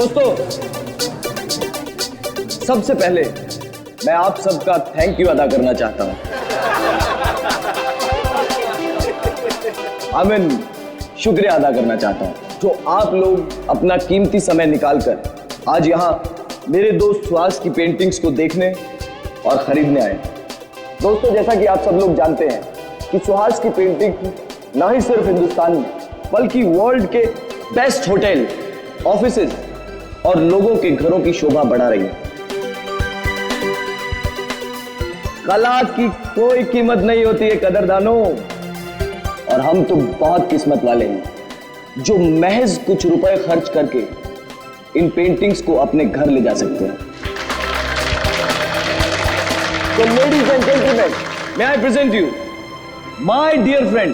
दोस्तों, सबसे पहले मैं आप सबका थैंक यू अदा करना चाहता हूं। शुक्रिया अदा करना चाहता हूं जो आप लोग अपना कीमती समय निकालकर आज यहां मेरे दोस्त सुहास की पेंटिंग्स को देखने और खरीदने आए। दोस्तों, जैसा कि आप सब लोग जानते हैं कि सुहास की पेंटिंग ना ही सिर्फ हिंदुस्तान में बल्कि वर्ल्ड के बेस्ट होटल, ऑफिसेज और लोगों के घरों की शोभा बढ़ा रही है। कला की कोई कीमत नहीं होती है कदरदानों, और हम तो बहुत किस्मत वाले हैं जो महज कुछ रुपए खर्च करके इन पेंटिंग्स को अपने घर ले जा सकते हैं। So ladies and gentlemen, may I present you my dear friend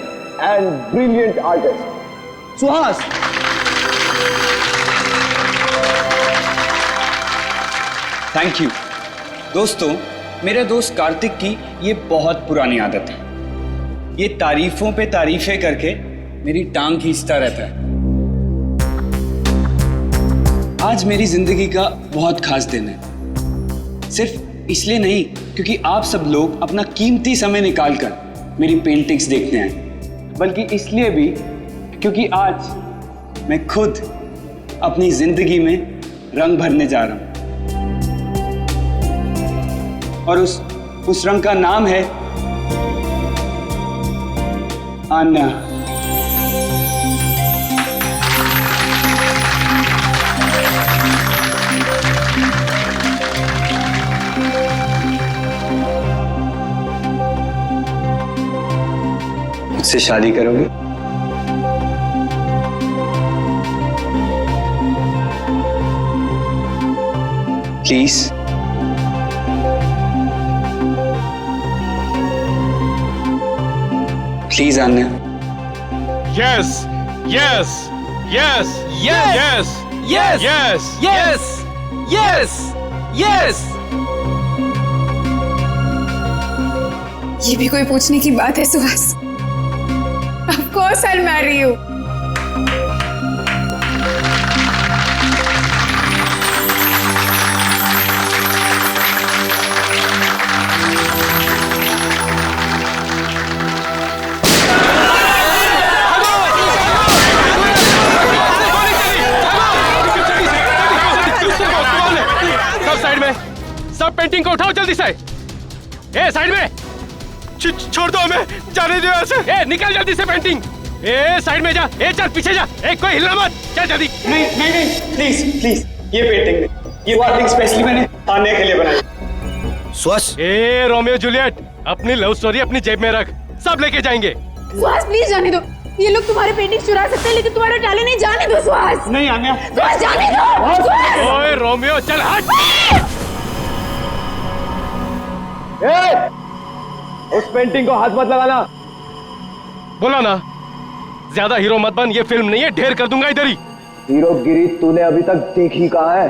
and brilliant artist, Suhas. Thank you. दोस्तों, मेरे दोस्त कार्तिक की ये बहुत पुरानी आदत है। ये तारीफों पे तारीफें करके मेरी टांग खींचता रहता है। आज मेरी जिंदगी का बहुत खास दिन है, सिर्फ इसलिए नहीं क्योंकि आप सब लोग अपना कीमती समय निकालकर मेरी पेंटिंग्स देखने आए, बल्कि इसलिए भी क्योंकि आज मैं खुद अपनी जिंदगी में रंग भरने जा रहा हूं, और उस रंग का नाम है आन्ना। मुझसे शादी करोगे? Please. Please Anya. Yes, yes, yes, yes, yes, yes, yes, yes, yes. ये भी कोई पूछने की बात है Suhas? Of course I'll marry you. सब पेंटिंग को उठाओ जल्दी से। ए साइड में, छोड़ दो हमें, जाने दो यहाँ से। ए निकल जल्दी से पेंटिंग। ए साइड में जा, ए चल पीछे जा, ए कोई हिलना मत, चल जल्दी। नहीं नहीं नहीं, प्लीज प्लीज, ये पेंटिंग नहीं, ये पेंटिंग स्पेशली मैंने आन्या के लिए बनाई। सुहास। ए रोमियो जूलियट, अपनी लव स्टोरी अपनी जेब में रख, सब लेके जाएंगे। सुहास प्लीज जाने दो, ये लोग तुम्हारे पेंटिंग चुरा सकते हैं लेकिन तुम्हारा टैलेंट नहीं जाने दो सुहास। नहीं आन्या, सुहास जाने दो। ओए रोमियो चल हट। उस पेंटिंग को हाथ मत लगाना। बोला ना, ज्यादा हीरो मत बन, ये फिल्म नहीं है, ढेर कर दूंगा इधर ही। हीरोगिरी तूने अभी तक देखी कहाँ है?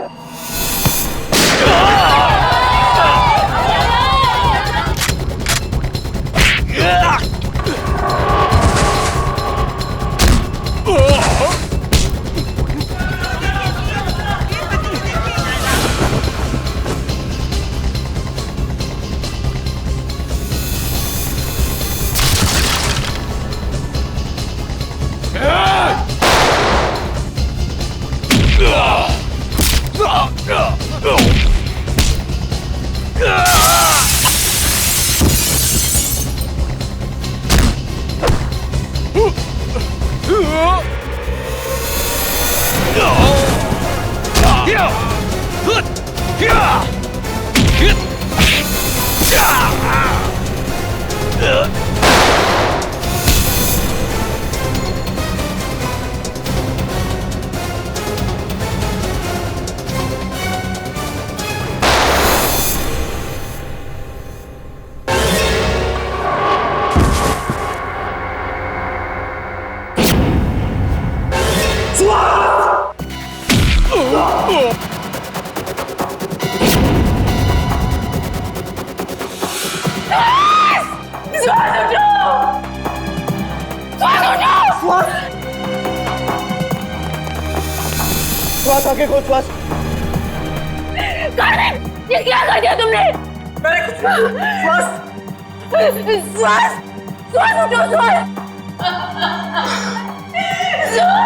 श्वास आके खोल, श्वास। ये क्या कर दिया तुमने? श्वास। श्वास श्वास उठो, श्वास श्वास।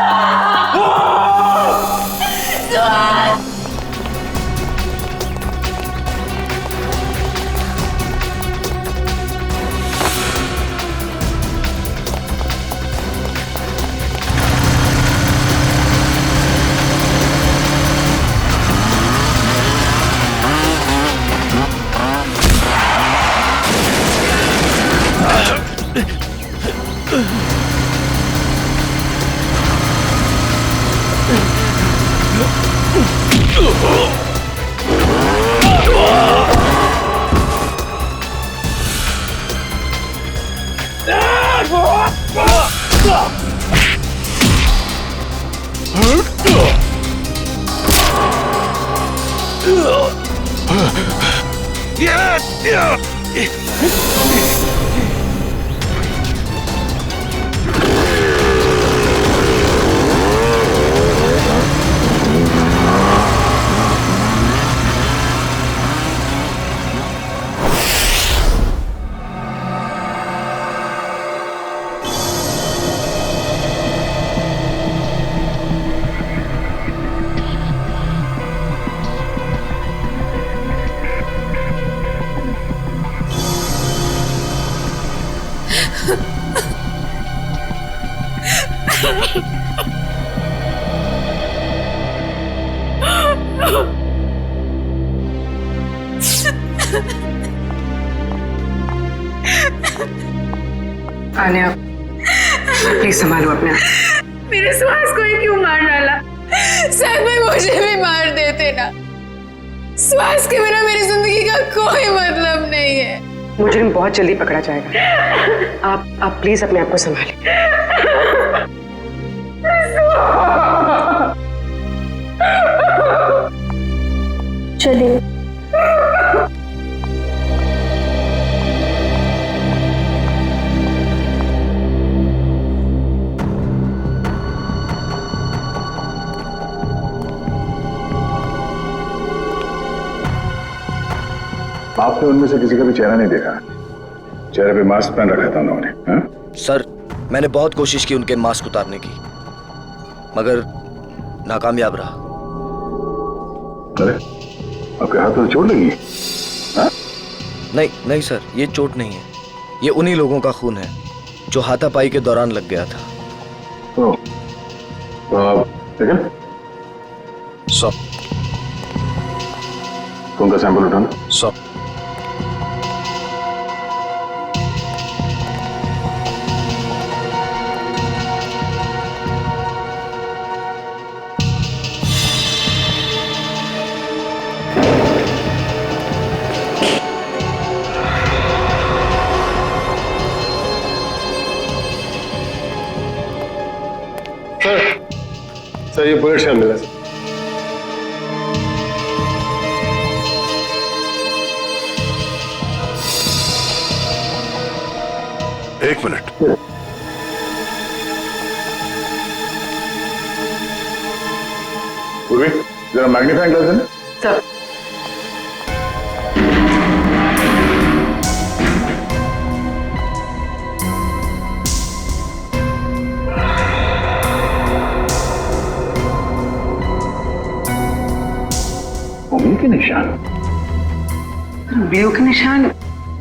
आन्या, प्लीज संभालो अपने आप। मेरे श्वास को ही क्यों मार डाला? शायद में मुझे भी मार देते ना। श्वास के बिना मेरी जिंदगी का कोई मतलब नहीं है। मुजरिम बहुत जल्दी पकड़ा जाएगा। आप प्लीज अपने आप को संभालें। चलिए। आपने उनमें से किसी का भी चेहरा नहीं देखा? चेहरे पे मास्क पहन रखा था उन्होंने। हाँ? सर, मैंने बहुत कोशिश की उनके मास्क उतारने की, मगर नाकामयाब रहा। अरे, आपके हाथ में चोट लगी? हाँ? नहीं सर, ये चोट नहीं है। ये उन्हीं लोगों का खून है जो हाथापाई के दौरान लग गया था। तो आप लेकिन खून का सैंपल उठाना। सर, ये बुलेट शॉट मिला सर। एक मिनट। पूर्वी, जरा मैग्नीफाइंग ग्लास है ना? सर, उंगली के निशान। उंगलियों के निशान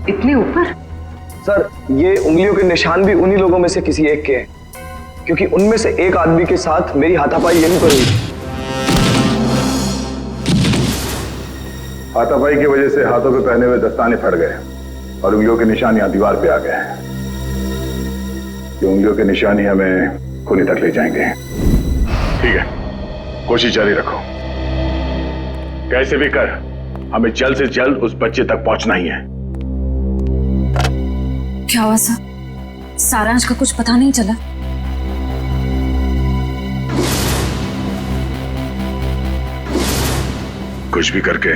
इतने ऊपर? सर, ये उंगलियों के निशान भी उन्हीं लोगों में से किसी एक के हैं, क्योंकि उनमें से एक आदमी के साथ मेरी हाथापाई यहीं पर हुई। हाथापाई की वजह से हाथों पे पहने हुए दस्ताने फट गए और उंगलियों के निशान यहां दीवार पे आ गए। ये उंगलियों के निशान ही हमें खूनी तक ले जाएंगे। ठीक है, कोशिश जारी रखो। कैसे भी कर हमें जल्द से जल्द उस बच्चे तक पहुंचना ही है। क्या हुआ सर? सारांश का कुछ पता नहीं चला? कुछ भी करके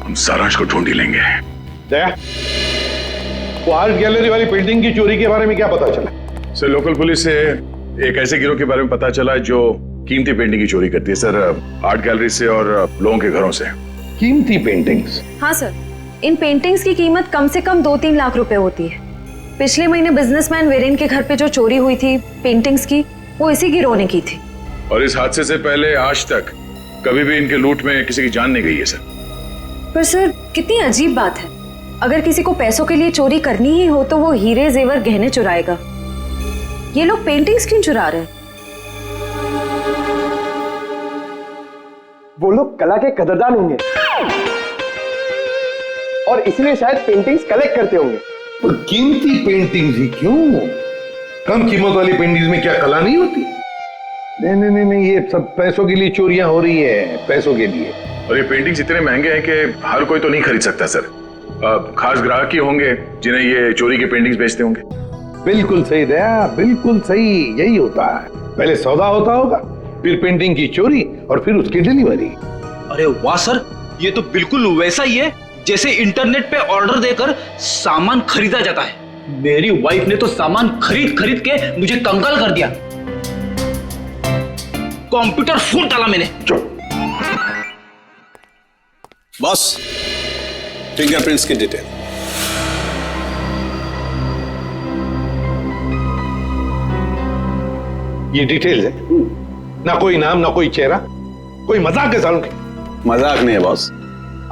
हम सारांश को ढूंढ ही लेंगे। जया, वो आर्ट गैलरी वाली पेंटिंग की चोरी के बारे में क्या पता चला? सर, लोकल पुलिस से एक ऐसे गिरोह के बारे में पता चला जो कीमती पेंटिंग की चोरी करती है सर, आर्ट गैलरी से और लोगों के घरों से। कीमती पेंटिंग्स? हाँ सर, इन पेंटिंग्स की कीमत कम से कम 2-3 लाख रुपए होती है। पिछले महीने बिजनेसमैन वीरेन के घर पे जो चोरी हुई थी पेंटिंग्स की, वो इसी गिरोह ने की थी। और इस हादसे से पहले आज तक कभी भी इनके लूट में किसी की जान नहीं गई है सर। पर सर कितनी अजीब बात है, अगर किसी को पैसों के लिए चोरी करनी ही हो तो वो हीरे जेवर गहने चुराएगा। ये लोग पेंटिंग्स क्यों चुरा रहे हैं? वो लोग कला के कदरदान होंगे और इसलिए शायद पेंटिंग्स कलेक्ट करते होंगे। पर कीमती पेंटिंग्स ही क्यों? कम कीमत वाली पेंटिंग्स में क्या कला नहीं होती? नहीं नहीं नहीं नहीं, ये सब पैसों के लिए चोरियां हो रही है, पैसों के लिए। और ये पेंटिंग्स इतने महंगे हैं कि हर कोई तो नहीं खरीद सकता सर। खास ग्राहक ही होंगे जिन्हें ये चोरी की पेंटिंग्स बेचते होंगे। बिल्कुल सही दया, बिल्कुल सही, यही होता है। पहले सौदा होता होगा, फिर पेंटिंग की चोरी और फिर उसकी डिलीवरी। अरे वाह सर, ये तो बिल्कुल वैसा ही है जैसे इंटरनेट पे ऑर्डर देकर सामान खरीदा जाता है। मेरी वाइफ ने तो सामान खरीद खरीद के मुझे कंगाल कर दिया। कंप्यूटर फूट डाला मैंने। चुप। बॉस, फिंगरप्रिंट्स की डिटेल। ये डिटेल्स है, ना कोई नाम ना कोई चेहरा, कोई मजाक है सालों की? मजाक नहीं है बॉस।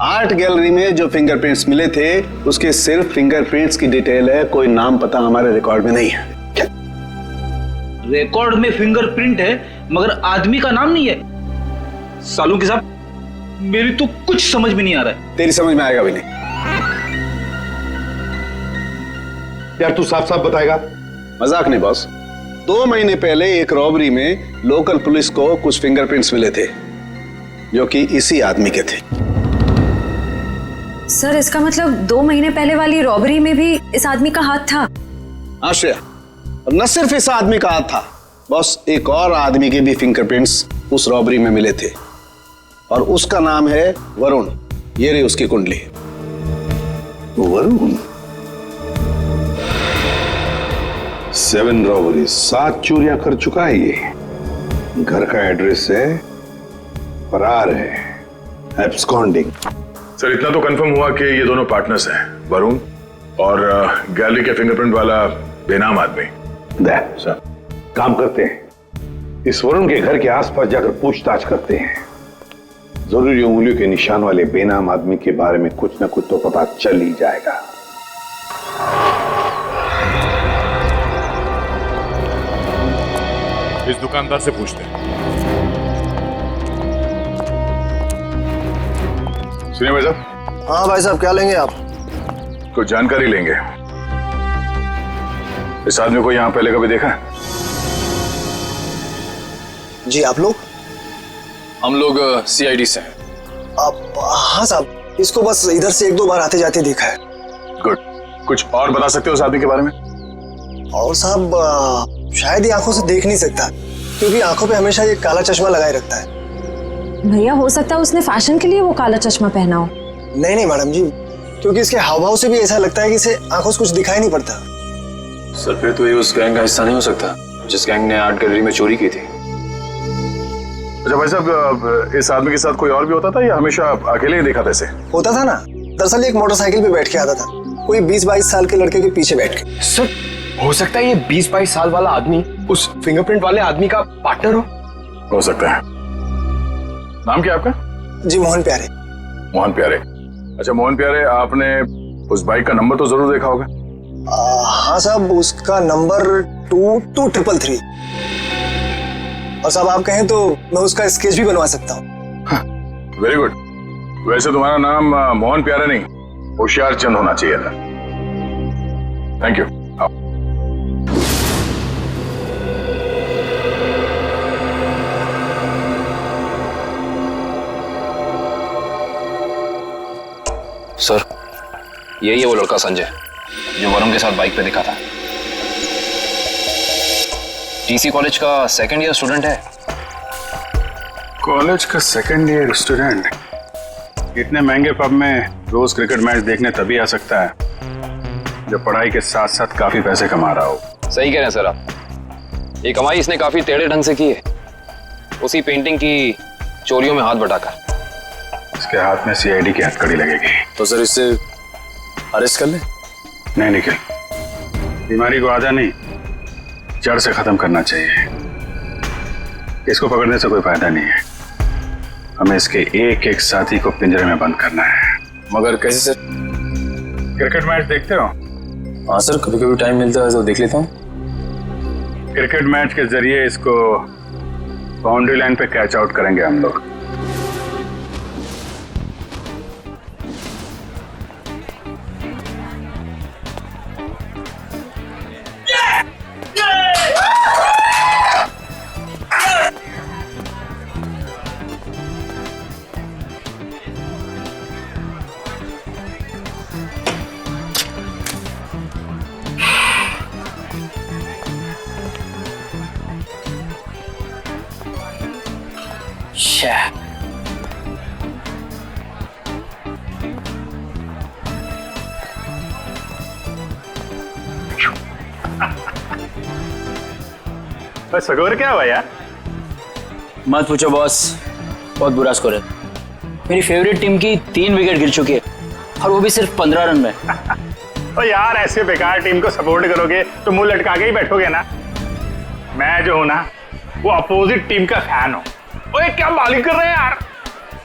आर्ट गैलरी में जो फिंगरप्रिंट्स मिले थे उसके सिर्फ फिंगरप्रिंट्स की डिटेल है, कोई नाम पता हमारे रिकॉर्ड में नहीं है। क्या? रिकॉर्ड में फिंगरप्रिंट है मगर आदमी का नाम नहीं है। सालू के साहब, मेरी तो कुछ समझ में नहीं आ रहा है। तेरी समझ में आएगा भी नहीं। यार तू साफ साफ बताएगा? मजाक नहीं बॉस। 2 महीने पहले एक रॉबरी में लोकल पुलिस को कुछ फिंगरप्रिंट्स मिले थे जो कि इसी आदमी के थे। सर इसका मतलब 2 महीने पहले वाली रॉबरी में भी इस आदमी का हाथ था? आश्रया, और न सिर्फ इस आदमी का हाथ था बॉस, एक और आदमी के भी फिंगरप्रिंट्स उस रॉबरी में मिले थे और उसका नाम है वरुण। ये रही उसकी कुंडली। वरुण? 7 रॉबरी, 7 चोरियां कर चुका है ये। घर का एड्रेस है, फरार है, एब्सकॉन्डिंग। सर इतना तो कंफर्म हुआ कि ये दोनों पार्टनर्स हैं, वरुण और गैलरी के फिंगरप्रिंट वाला बेनाम आदमी। सर काम करते हैं, इस वरुण के घर के आसपास जाकर पूछताछ करते हैं। जरूरी उंगलियों के निशान वाले बेनाम आदमी के बारे में कुछ ना कुछ तो पता चल ही जाएगा। इस दुकानदार से पूछते हैं। सुनिए भाई साहब। हाँ भाई साहब, क्या लेंगे आप? कुछ जानकारी लेंगे। इस आदमी को यहाँ पहले कभी देखा है? जी, आप लोग? हम लोग CID से हैं। हाँ साहब, इसको बस इधर से 1-2 बार आते जाते देखा है। गुड। कुछ और बता सकते हो उस आदमी के बारे में? और साहब शायद ये आंखों से देख नहीं सकता क्योंकि आंखों पे हमेशा ये काला चश्मा लगाए रखता है। भैया हो सकता है उसने फैशन के लिए वो काला चश्मा पहना हो। नहीं नहीं मैडम जी, क्योंकि इसके हाव भाव से भी ऐसा लगता है कि इसे आंखों से कुछ दिखाई नहीं पड़ता। सर फिर तो ये उस गैंग का हिस्सा नहीं हो सकता जिस गैंग ने आर्ट गैलरी में चोरी की थी। अच्छा भाई साहब, इस आदमी के साथ कोई और भी होता था या हमेशा अकेले ही देखा था इसे? होता था ना, दरअसल एक मोटरसाइकिल पे बैठ के आता था, कोई 20-22 साल के लड़के के पीछे बैठ के। सर हो सकता है ये 20-22 साल वाला आदमी उस फिंगरप्रिंट वाले आदमी का पार्टनर हो सकता है। नाम क्या आपका? जी मोहन प्यारे। मोहन प्यारे। अच्छा मोहन प्यारे, आपने उस बाइक का नंबर तो जरूर देखा होगा? हाँ साहब, उसका नंबर 22333। और साहब आप कहें तो मैं उसका स्केच भी बनवा सकता हूँ। Very good. वैसे तुम्हारा नाम मोहन प्यारे नहीं, होशियार चंद होना चाहिए था। Thank you. सर यही है वो लड़का संजय जो वरुण के साथ बाइक पे दिखा था। TC कॉलेज का 2nd ईयर स्टूडेंट है। कॉलेज का 2nd ईयर स्टूडेंट इतने महंगे पब में रोज क्रिकेट मैच देखने तभी आ सकता है जब पढ़ाई के साथ साथ काफी पैसे कमा रहा हो। सही कह रहे हैं सर आप, ये कमाई इसने काफी टेढ़े ढंग से की है। उसी पेंटिंग की चोरियों में हाथ बटाकर। इसके हाथ में सीआईडी की हथकड़ी लगेगी। तो सर इससे अरेस्ट कर ले? नहीं निखिल, बीमारी को आधा नहीं जड़ से खत्म करना चाहिए। इसको पकड़ने से कोई फायदा नहीं है, हमें इसके एक एक साथी को पिंजरे में बंद करना है। मगर कैसे सर? क्रिकेट मैच देखते हो? हाँ सर, कभी कभी टाइम मिलता है तो देख लेता हूँ। क्रिकेट मैच के जरिए इसको बाउंड्री लाइन पे कैच आउट करेंगे हम लोग। बस स्कोर क्या हुआ यार? मत पूछो बॉस, बहुत बुरा स्कोर है। मेरी फेवरेट टीम की 3 विकेट गिर चुकी है और वो भी सिर्फ 15 रन में। तो यार ऐसे बेकार टीम को सपोर्ट करोगे तो मुंह लटका के ही बैठोगे ना। मैं जो हूं ना वो अपोजिट टीम का फैन हूं। ओए क्या बॉलिंग कर रहे हैं यार,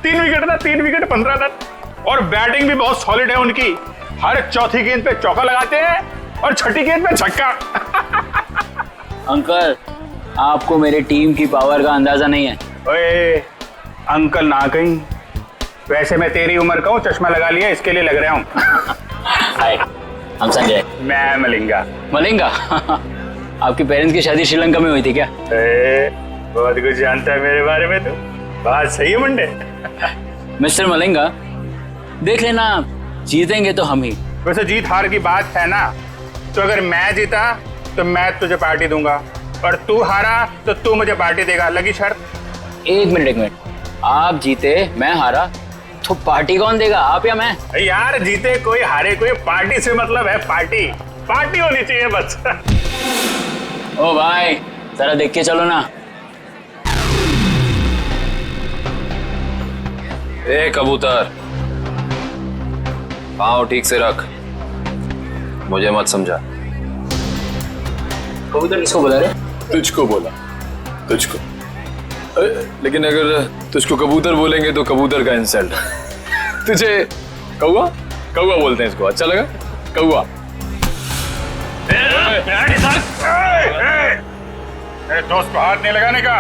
3 विकेट था, 3 विकेट 15 रन। और बैटिंग भी बहुत सॉलिड है उनकी, हर चौथी गेंद पे चौका लगाते हैं और छठी गेंद पे छक्का। अंकल, आपको मेरी टीम की पावर का अंदाजा नहीं है। ओए अंकल ना कहीं, वैसे मैं तेरी उम्र का हूँ, चश्मा लगा लिया इसके लिए लग रहा हूँ। हाय, हम संजय। मैं मलिंगा। मलिंगा? आपके पेरेंट्स की शादी श्रीलंका में हुई थी क्या? बहुत कुछ जानता है मेरे बारे में तो। बात सही है मुंडे। मिस्टर मलिंगा, देख लेना, जीतेंगे तो हम ही। वैसे जीत हार की बात है ना, तो अगर मैं जीता तो मैं तुझे पार्टी दूंगा और तू हारा तो तू मुझे पार्टी देगा। लगी शर्त? एक मिनट, आप जीते मैं हारा तो पार्टी कौन देगा, आप या मैं? यार जीते कोई हारे कोई, पार्टी से मतलब है पार्टी, पार्टी होनी चाहिए बस। ओ भाई, जरा देख के चलो ना। ए कबूतर, पाँव ठीक से रख, मुझे मत समझा। कबूतर किसको बुला रहे? तुझको बोला, तुझको। लेकिन अगर तुझको कबूतर बोलेंगे तो कबूतर का इंसल्ट। तुझे कौवा कौवा बोलते हैं इसको, अच्छा लगा? कौवा। दोस्त को हाथ नहीं लगाने का।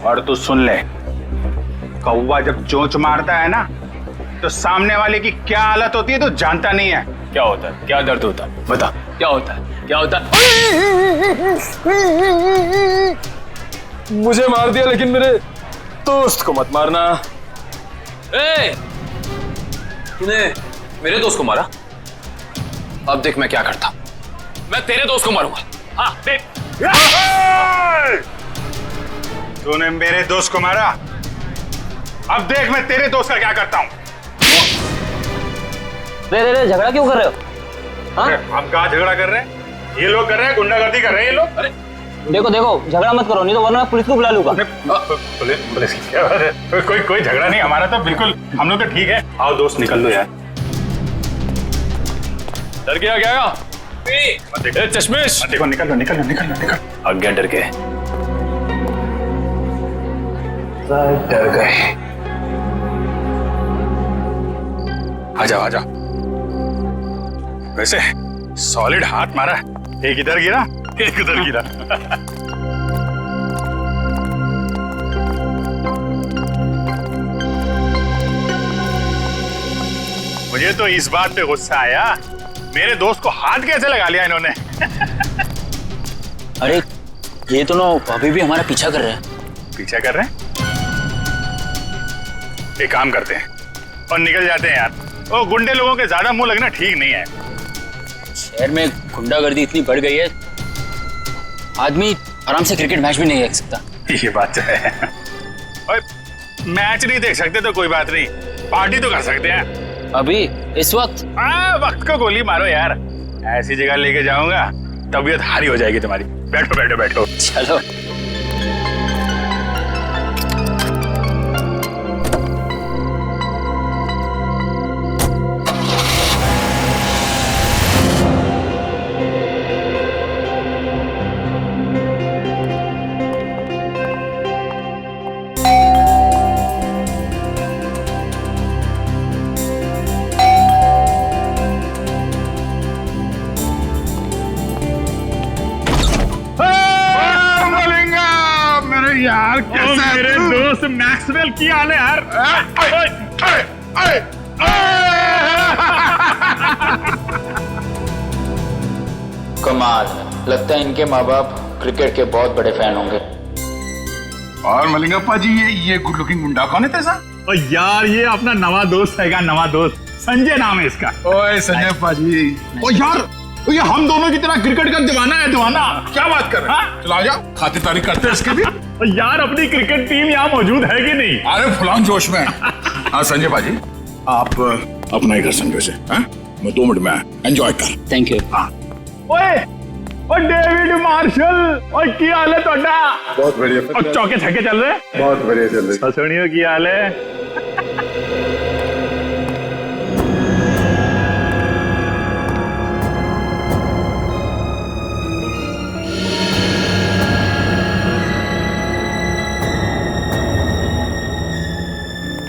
और तू सुन ले, कौवा जब चोंच मारता है ना तो सामने वाले की क्या हालत होती है तो जानता नहीं है। क्या होता है? क्या दर्द होता है? बता, क्या होता है? क्या होता है? मुझे मार दिया लेकिन मेरे दोस्त को मत मारना। तूने मेरे दोस्त को मारा? अब देख मैं क्या करता, मैं तेरे दोस्त को मारूंगा। हाँ देख। तूने मेरे दोस्त को मारा, अब देख मैं तेरे दोस्त का क्या करता हूँ। रे झगड़ा क्यों कर रहे हो? हाँ? हम कहाँ झगड़ा कर रहे हैं? ये लोग कर रहे हैं, गुंडागर्दी कर रहे हैं ये लोग। अरे देखो झगड़ा मत करो, नहीं तो वरना मैं पुलिस को बुला लूंगा। पुलिस की क्या बात है? कोई झगड़ा नहीं, हमारा तो बिल्कुल, हम लोग तो ठीक है। आओ दोस्त निकल लो यार। डर गया क्या? चश्मेश देखो, निकल लो। आज्ञा डर गए, डर गए। आ जाओ। वैसे सॉलिड हाथ मारा, एक इधर गिरा एक उधर गिरा। मुझे तो इस बात पे गुस्सा आया, मेरे दोस्त को हाथ कैसे लगा लिया इन्होंने। अरे ये तो ना अभी भी हमारा पीछा कर रहे हैं। पीछा कर रहे हैं? एक काम करते हैं और निकल जाते हैं यार। वो गुंडे लोगों के ज्यादा मुंह लगना ठीक नहीं है। शहर में गुंडागर्दी इतनी बढ़ गई है, आदमी आराम से क्रिकेट मैच भी नहीं देख सकता। ये बात है। और मैच नहीं देख सकते तो कोई बात नहीं, पार्टी तो कर सकते हैं। अभी इस वक्त? वक्त को गोली मारो यार, ऐसी जगह लेके जाऊंगा तबीयत हारी हो जाएगी तुम्हारी। बैठो। चलो। मैक्सवेल की हाल है यार। कमाल, लगता है इनके माँ बाप क्रिकेट के बहुत बड़े फैन होंगे। और मलिंगप्पा जी, ये गुड लुकिंग मुंडा कौन है तेसा? और यार ये अपना नवा दोस्त हैगा, नवा दोस्त संजय नाम है इसका। ओए संजय पाजी, ओ यार ये हम दोनों की तरह क्रिकेट का दीवाना है, दीवाना। क्या बात कर रहे हैं? चला जा, खातिरदारी करते हैं इसके भी। और यार अपनी क्रिकेट टीम यहाँ मौजूद है कि नहीं? अरे फुलान जोश में। हाँ संजय पाजी, आप अपना ही घर समझो से, मैं 2 मिनट में एंजॉय कर। Thank you. हाँ ओए और डेविड मार्शल, और की हाल है तोड़ा? बहुत बढ़िया। और चौके छक्के चल रहे? बहुत बढ़िया चल रहे। सुनियो की हाल है?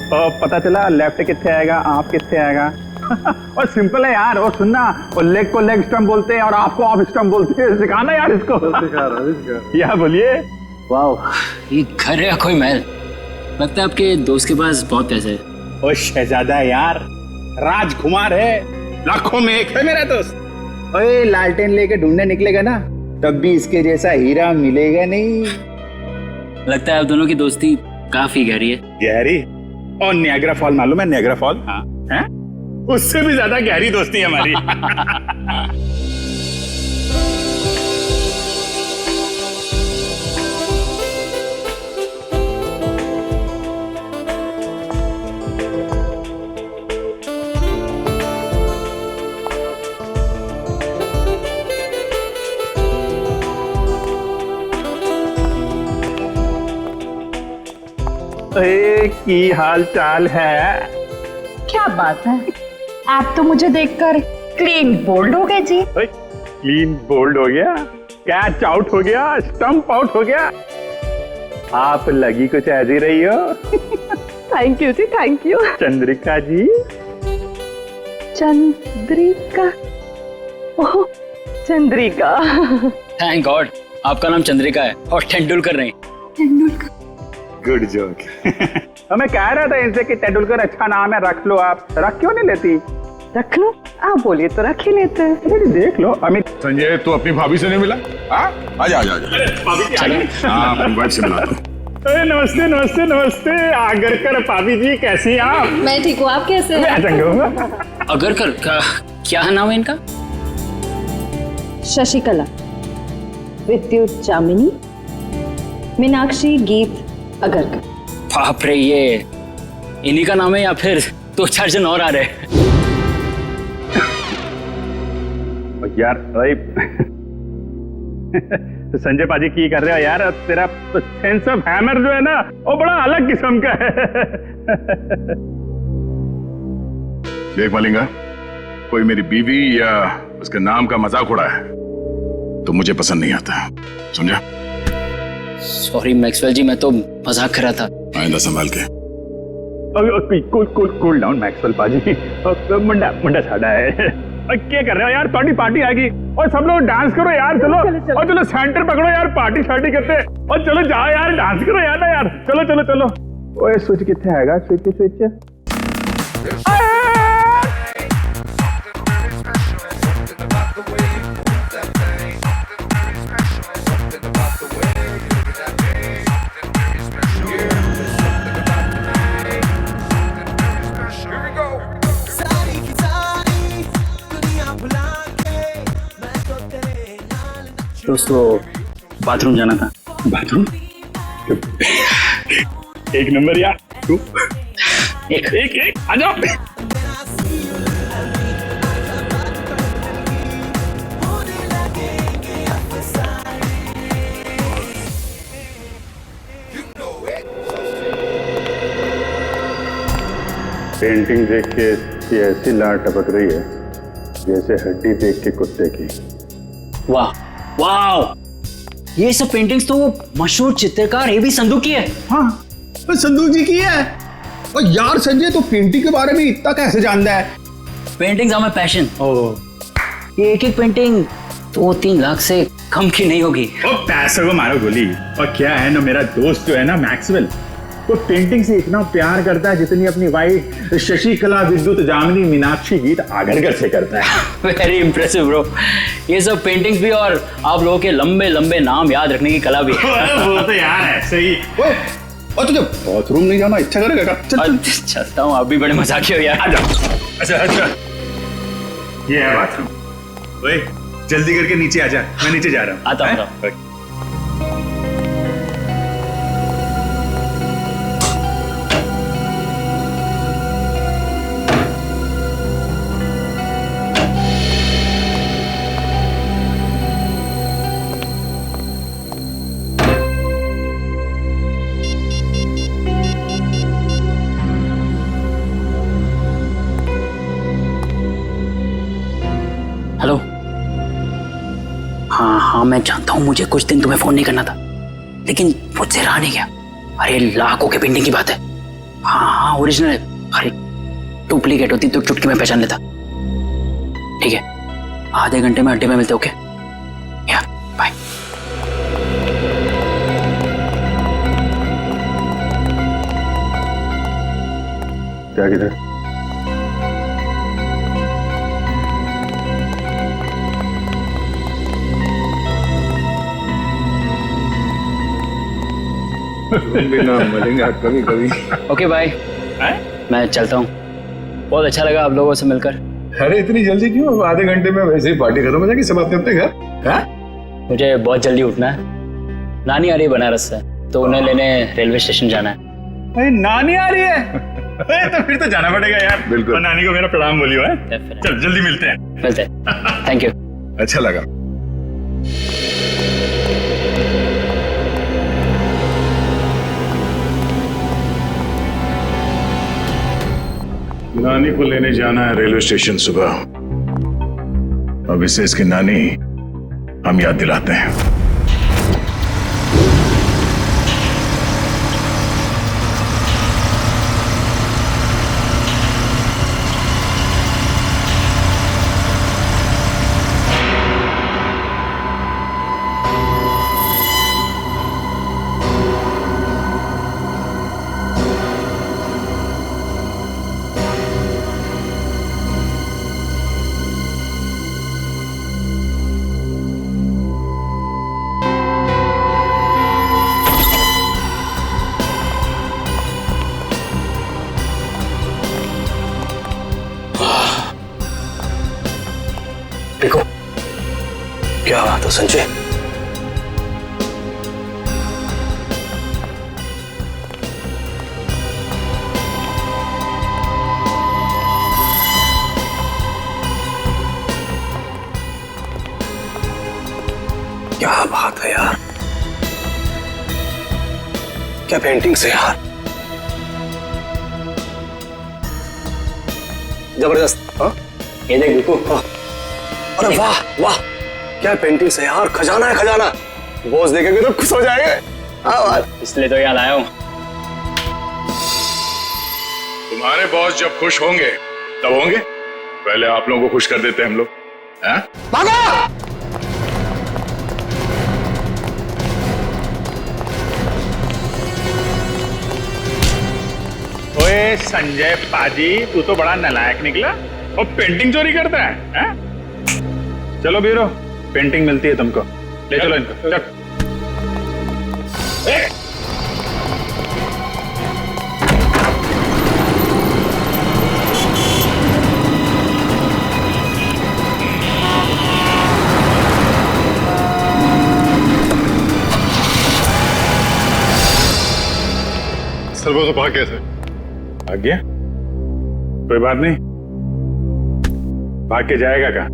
तो पता चला लेफ्ट कितने आएगा, आप कितने आएगा। और सिंपल है यार, और सुनना, और लेग को लेग स्टंप बोलते हैं और आपको ऑफ स्टंप बोलते हैं। सिखाना यार इसको। या बोलिए। वाह, ये घर है कोई महल? लगता है आपके दोस्त के पास बहुत पैसे है। ओ शहजादा यार, राजकुमार है, लाखों में एक है मेरा दोस्त। ओए लालटेन लेके ढूंढने निकलेगा ना, तब भी इसके जैसा हीरा मिलेगा नहीं। लगता है आप दोनों की दोस्ती काफी गहरी है। गहरी? और नियाग्रा फॉल मालूम है? नियाग्रा फॉल, हाँ है? उससे भी ज्यादा गहरी दोस्ती है हमारी। की हाल चाल है? क्या बात है, आप तो मुझे देखकर क्लीन बोल्ड हो गए जी। क्लीन बोल्ड हो गया? कैच आउट हो गया, स्टंप आउट हो गया। आप लगी कुछ ऐसी रही हो। थैंक यू जी, thank you. Chandrika ji. Chandrika? Oh Chandrika. Thank God, आपका नाम चंद्रिका है और तेंदुलकर नहीं। तेंदुलकर? Good joke. मैं कह रहा था इनसे कि तेंदुलकर अच्छा नाम है, रख लो आप। रख क्यों नहीं लेती? रख लो, आप बोलिए तो रख ही लेते हैं। देख लो अमित। संजय, तू अपनी भाभी से नहीं मिला? आजा आजा आजा। भाभी जी आ गई? हाँ, अपनी वाइफ से मिला। नमस्ते नमस्ते नमस्ते। आगरकर भाभी जी, कैसी हैं आप? मैं ठीक हूँ, आप कैसे हैं? आगरकर क्या नाम है इनका? शशिकला, विद्युत चामिनी, मीनाक्षी, गीत अगरकर। बाप रे, ये इन्हीं का नाम है या फिर 2-4 जन और आ रहे? यार तो संजय पाजी की कर रहे हो यार? तेरा तो सेंस ऑफ हैमर जो है ना, वो बड़ा अलग किस्म का है। देख मलिंगा, कोई मेरी बीवी या उसके नाम का मजाक उड़ा है तो मुझे पसंद नहीं आता, समझा? सॉरी मैक्सवेल जी, मैं तो मजाक कर रहा था। आइंदा संभाल के। कूल डाउन मैक्सवेल पाजी। मुंडा मुंडा साड़ा है। क्या कर रहे हो यार? पार्टी आएगी और सब लोग डांस करो यार। चलो और चलो सेंटर पकड़ो यार, पार्टी करते। और चलो जाओ यार, डांस करो यार ना यार। चलो चलो चलो। ओए स्विच कितने आएगा? स्विच। दोस्तों, बाथरूम जाना था। बाथरूम? एक नंबर यार। तू एक आ जाओ। पेंटिंग देख के इसकी ऐसी लार टपक रही है जैसे हड्डी देख के कुत्ते की। वाह वाह, ये सब पेंटिंग्स तो वो मशहूर चित्रकार एबी संधू की है। हाँ, तो संधू जी की है। और यार संजय तो पेंटिंग के बारे में इतना कैसे जानता है? Paintings are my passion. ये एक पेंटिंग 2-3 लाख से कम की नहीं होगी। पैसों को मारो गोली। और क्या है ना, मेरा दोस्त जो है ना मैक्सवेल, वो पेंटिंग से इतना प्यार करता है जितनी अपनी वाइफ शशिकला विद्युत जामिनी मीनाक्षी गीत आगरकर से करता है। Very impressive bro. ये सब पेंटिंग्स भी और आप लोगों के लंबे लंबे नाम याद रखने की कला भी है। वो तो यार ऐसे ही। और तुझे बाथरूम नहीं जाना इच्छा करेगा? चल चलता हूँ, आप भी बड़े मजाकी हो यार। अच्छा अच्छा, ये है बाथरूम। ओए जल्दी करके नीचे आ जा, मैं नीचे जा रहा हूँ। आता हूँ। हेलो। हाँ, मैं जानता हूँ मुझे कुछ दिन तुम्हें फोन नहीं करना था, लेकिन मुझसे रहा नहीं गया। अरे लाखों के पेंटिंग की बात है। हाँ, ओरिजिनल है। अरे डुप्लीकेट होती तो चुटकी में पहचान लेता। ठीक है, आधे घंटे में अड्डे में मिलते। ओके या बाय। क्या किधर? बिना मिलेंगे कभी कभी। Okay bye. मैं चलता हूँ। बहुत अच्छा लगा आप लोगों से मिलकर। अरे इतनी जल्दी क्यों? आधे घंटे में वैसे ही पार्टी खत्म हो जाएगी, सब अपने अपने घर। मुझे बहुत जल्दी उठना है। नानी आ रही है बनारस से, तो उन्हें लेने रेलवे स्टेशन जाना है। अरे नानी आ रही है? तो फिर तो जाना पड़ेगा यार। बिल्कुल। नानी को मेरा प्रणाम बोलियो है। चल जल्दी मिलते हैं। Thank you. अच्छा लगा। नानी को लेने जाना है रेलवे स्टेशन सुबह। अब इसे इसकी नानी हम याद दिलाते हैं। देखो क्या बात है संजय। क्या बात है यार, क्या पेंटिंग्स है यार, जबरदस्त। हाँ ये देख बिल्कुल। अरे वाह वाह, क्या पेंटिंग्स है यार, खजाना है खजाना। बॉस देखेंगे तो खुश हो जाएंगे। हाँ इसलिए तो यहाँ लाया हूँ। तुम्हारे बॉस जब खुश होंगे तब होंगे, पहले आप लोगों को खुश कर देते हैं हम लोग। ओए संजय पाजी, तू तो बड़ा नालायक निकला और पेंटिंग चोरी करता है? चलो बीरो, पेंटिंग मिलती है तुमको। ले चलो इनको। चल। सर वो तो भाग गया था। भाग गया? कोई बात नहीं, भाग के जाएगा कहाँ?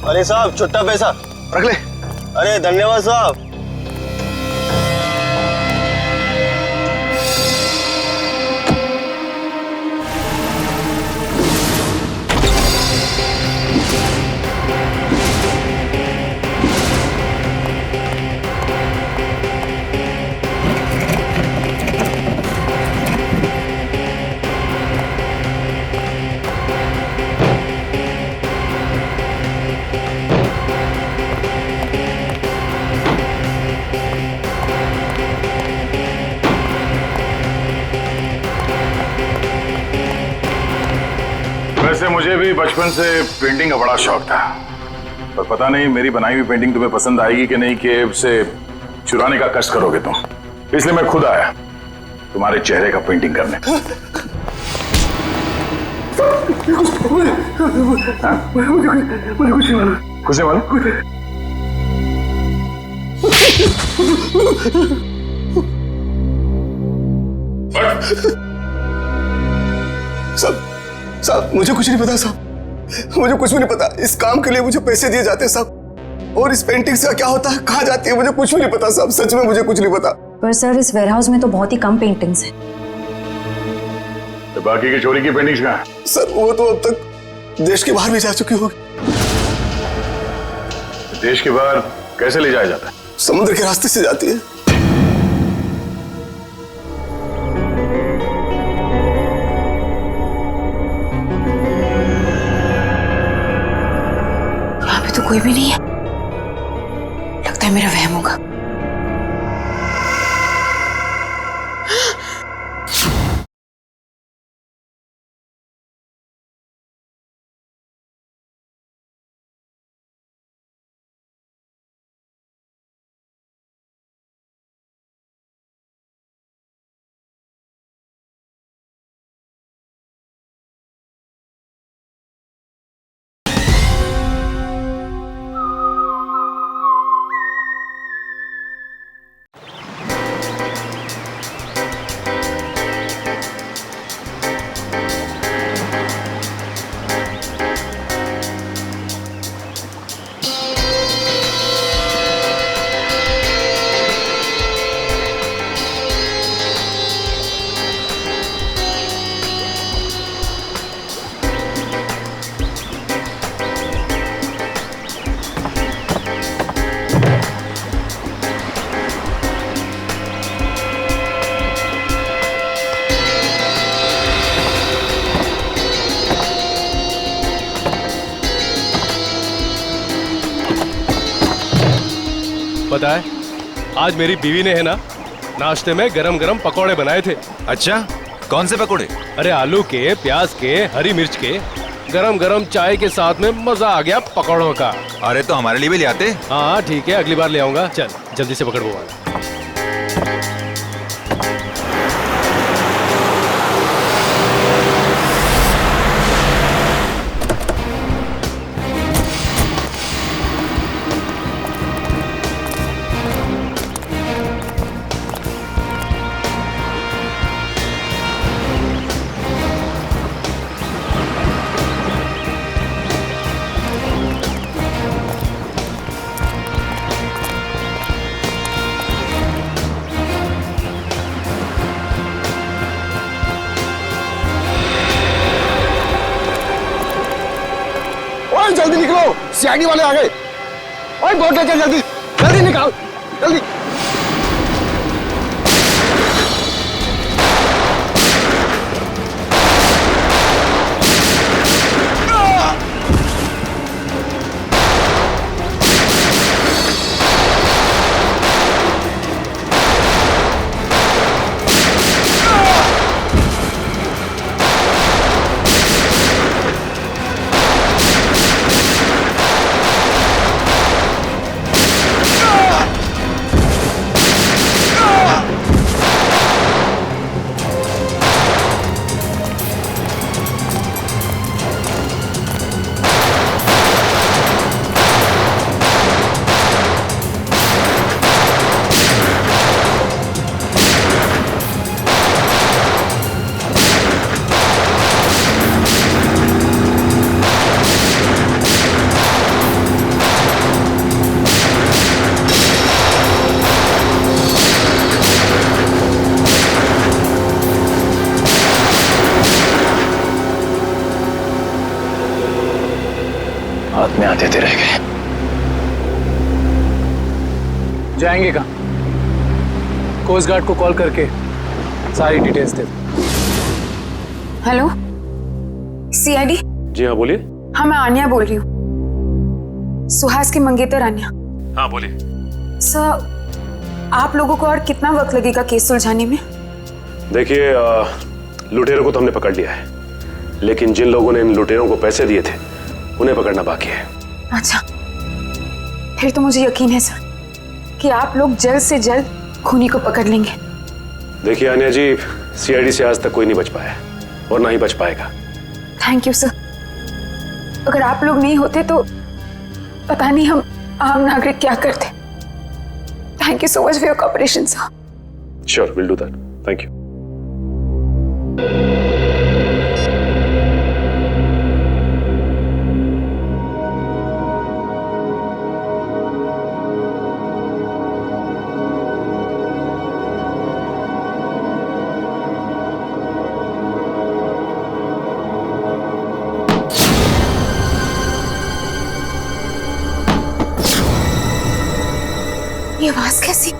अरे साहब छुट्टा पैसा रख ले। अरे धन्यवाद साहब। मुझे भी बचपन से पेंटिंग का बड़ा शौक था, पर पता नहीं मेरी बनाई हुई पेंटिंग तुम्हें पसंद आएगी कि नहीं, कि से चुराने का कष्ट करोगे तुम। इसलिए मैं खुद आया तुम्हारे चेहरे का पेंटिंग करने। मुझे कुछ नहीं मालूम। कुछ नहीं मालूम? साहब मुझे कुछ नहीं पता साहब, मुझे कुछ भी नहीं पता। इस काम के लिए मुझे पैसे दिए जाते हैं साहब, और इस पेंटिंग से क्या होता है, कहाँ जाती है, मुझे कुछ भी नहीं पता साहब, सच में मुझे कुछ नहीं पता। पर सर इस वेयरहाउस में तो बहुत ही कम पेंटिंग्स हैं। तो बाकी की चोरी की पेंटिंग्स कहाँ हैं? सर वो तो अब तक देश के बाहर भी जा चुकी होगी। देश के बाहर कैसे ले जाया जाता है? समुद्र के रास्ते से जाती है। यहाँ पे तो कोई भी नहीं है, लगता है मेरा वहम होगा। पता है, आज मेरी बीवी ने है ना नाश्ते में गरम गरम पकौड़े बनाए थे। अच्छा, कौन से पकौड़े? अरे आलू के, प्याज के, हरी मिर्च के, गरम गरम चाय के साथ में मजा आ गया पकौड़ों का। अरे तो हमारे लिए भी ले आते। हाँ ठीक है, अगली बार ले आऊंगा। चल जल्दी से पकड़ वो वाला। जल्दी निकलो, सीआईडी वाले आ गए। ओए बोट ले चल, जल्दी जल्दी निकाल, जल्दी। हाथ में आते थे रह गए। जाएंगे कहाँ? कोस्ट गार्ड को कॉल करके सारी डिटेल्स दे। Hello, CID? जी हाँ बोलिए। हाँ मैं आन्या बोल रही हूँ, सुहास की मंगेतर आन्या। हाँ बोलिए। सर आप लोगों को और कितना वक्त लगेगा केस सुलझाने में? देखिए लुटेरों को तो हमने पकड़ लिया है, लेकिन जिन लोगों ने इन लुटेरों को पैसे दिए थे उन्हें पकड़ना बाकी है। अच्छा, फिर तो मुझे यकीन है सर कि आप लोग जल्द से जल्द खूनी को पकड़ लेंगे। देखिए आन्या जी, सीआईडी से आज तक कोई नहीं बच पाया और ना ही बच पाएगा। Thank you sir. अगर आप लोग नहीं होते तो पता नहीं हम आम नागरिक क्या करते। Thank you so much for your cooperation sir. Sure, will do that. Thank you. ये आवाज कैसी?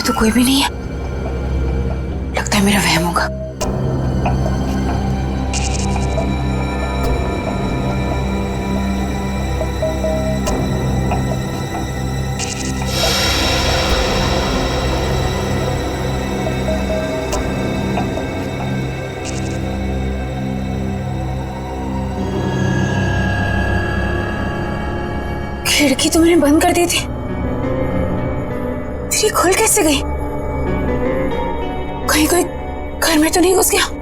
तो कोई भी नहीं है। लगता है मेरा वहम होगा। खिड़की तो मैंने बंद कर दी थी, फिर ये खुल कैसे गई? कहीं कोई घर में तो नहीं घुस गया?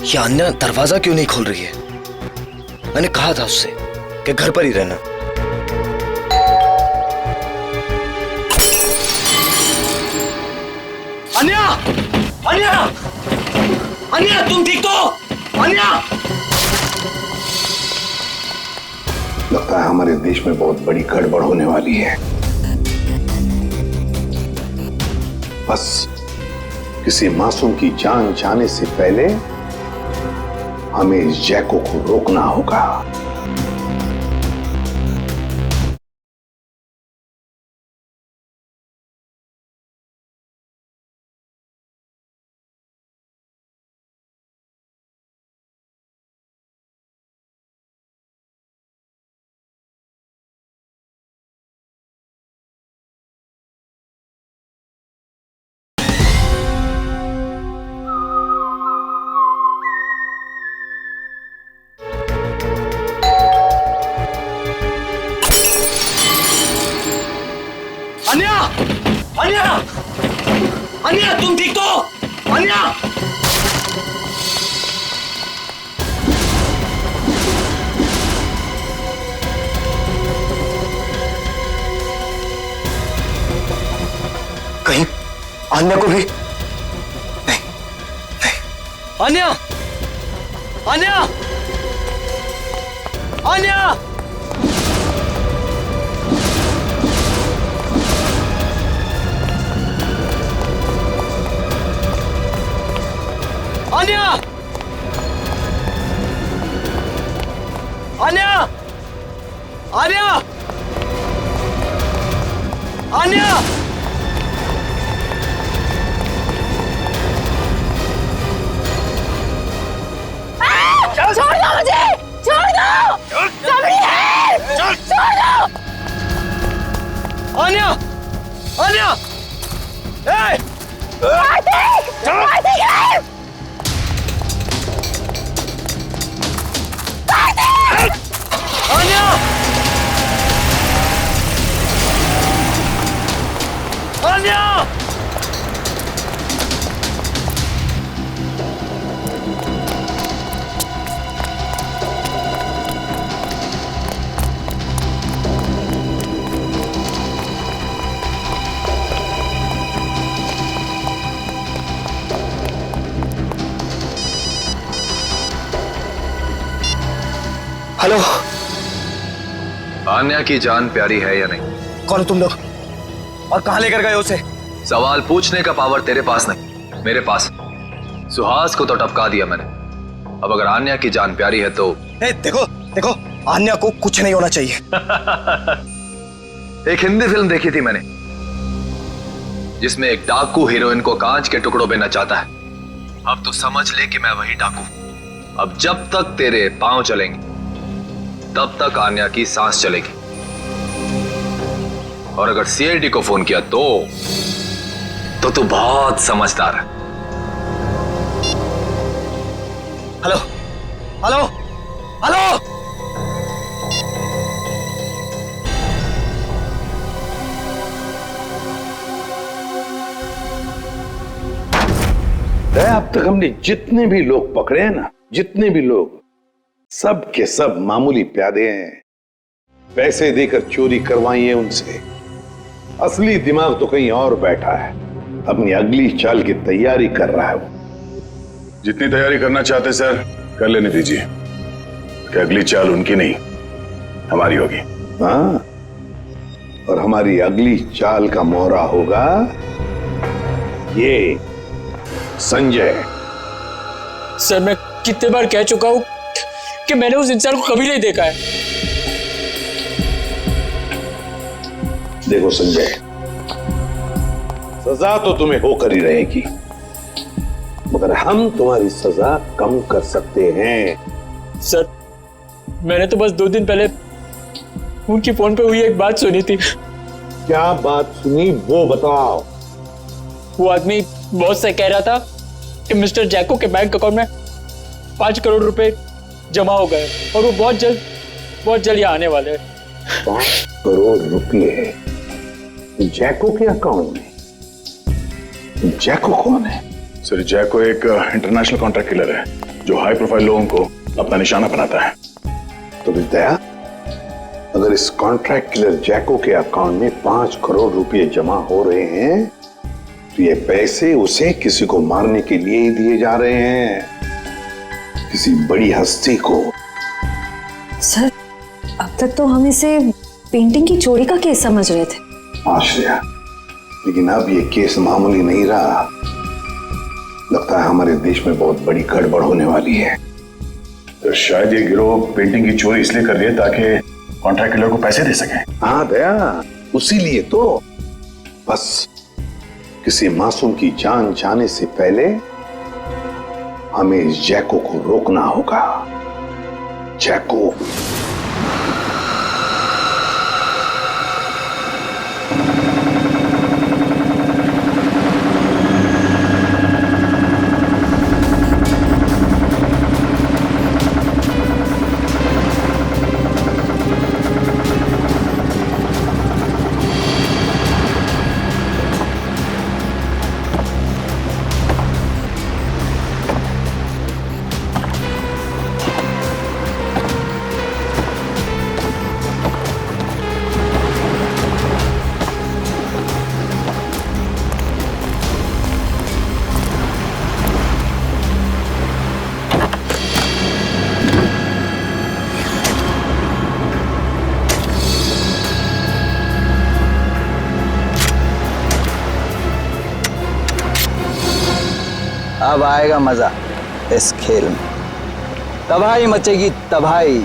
ये अन्या दरवाजा क्यों नहीं खोल रही है? मैंने कहा था उससे कि घर पर ही रहना। अन्या! अन्या! अन्या, तुम ठीक तो? अन्या! लगता है हमारे देश में बहुत बड़ी गड़बड़ होने वाली है। बस किसी मासूम की जान जाने से पहले हमें इस जैको को रोकना होगा। अन्या! अन्या! अन्या, तुम ठीक तो? अन्या! कहीं अन्या को भी नहीं, नहीं। अन्या! अन्या! अन्या! अन्या! अन्या! अन्या! आन्या! छोड़ दो मुझे! छोड़ दो! सबरी है! छोड़ दो! आन्या! आन्या! ए! कार्तिक! कार्तिक है! कार्तिक! आन्या! आन्या! हेलो, आन्या की जान प्यारी है या नहीं? कौन हो तुम लोग और कहां लेकर गए उसे? सवाल पूछने का पावर तेरे पास नहीं, मेरे पास। सुहास को तो टपका दिया मैंने। अब अगर आन्या की जान प्यारी है तो देखो देखो, आन्या को कुछ नहीं होना चाहिए। एक हिंदी फिल्म देखी थी मैंने जिसमें एक डाकू हीरोइन को कांच के टुकड़ों में नचाता है। अब तो समझ ले कि मैं वही डाकू। अब जब तक तेरे पांव चलेंगे तब तक आन्या की सांस चलेगी। और अगर सीआईडी को फोन किया तो तू बहुत समझदार है। हेलो हेलो हेलो, अब तक हमने जितने भी लोग पकड़े हैं ना, जितने भी लोग, सब के सब मामूली प्यादे हैं। पैसे देकर चोरी करवाई है उनसे। असली दिमाग तो कहीं और बैठा है, अपनी अगली चाल की तैयारी कर रहा है वो। जितनी तैयारी करना चाहते सर कर लेने दीजिए, कि अगली चाल उनकी नहीं हमारी होगी। हाँ, और हमारी अगली चाल का मोहरा होगा ये संजय। सर मैं कितने बार कह चुका हूं कि मैंने उस इंसान को कभी नहीं देखा है। देखो संजय, सजा तो तुम्हें होकर ही रहेगी, मगर हम तुम्हारी सजा कम कर सकते हैं। सर मैंने तो बस 2 दिन पहले उनकी फोन पे हुई एक बात सुनी थी। क्या बात सुनी वो बताओ। वो आदमी बॉस से कह रहा था कि मिस्टर जैको के बैंक अकाउंट में 5 करोड़ रुपए जमा हो गए और वो बहुत जल्द यहाँ आने वाले हैं। 5 करोड़ रुपए जैको के अकाउंट में? जैको कौन है? सर जैको एक इंटरनेशनल कॉन्ट्रैक्ट किलर है जो हाई प्रोफाइल लोगों को अपना निशाना बनाता है। तो दया, अगर इस कॉन्ट्रैक्ट किलर जैको के अकाउंट में 5 करोड़ रुपए जमा हो रहे हैं तो ये पैसे उसे किसी को मारने के लिए ही दिए जा रहे हैं, किसी बड़ी हस्ती को। सर अब तक तो हम इसे पेंटिंग की चोरी का केस समझ रहे थे। आश्रया, लेकिन अब ये केस मामूली नहीं रहा। लगता है हमारे देश में बहुत बड़ी गड़बड़ होने वाली है। तो शायद ये गिरोह पेंटिंग की चोरी इसलिए कर रही है ताकि कॉन्ट्रैक्ट किलर को पैसे दे सके। हाँ दया, उसी लिए तो। बस किसी मासूम की जान जाने से पहले हमें इस जैको को रोकना होगा। जैको अब आएगा मजा इस खेल में। तबाही मचेगी, तबाही।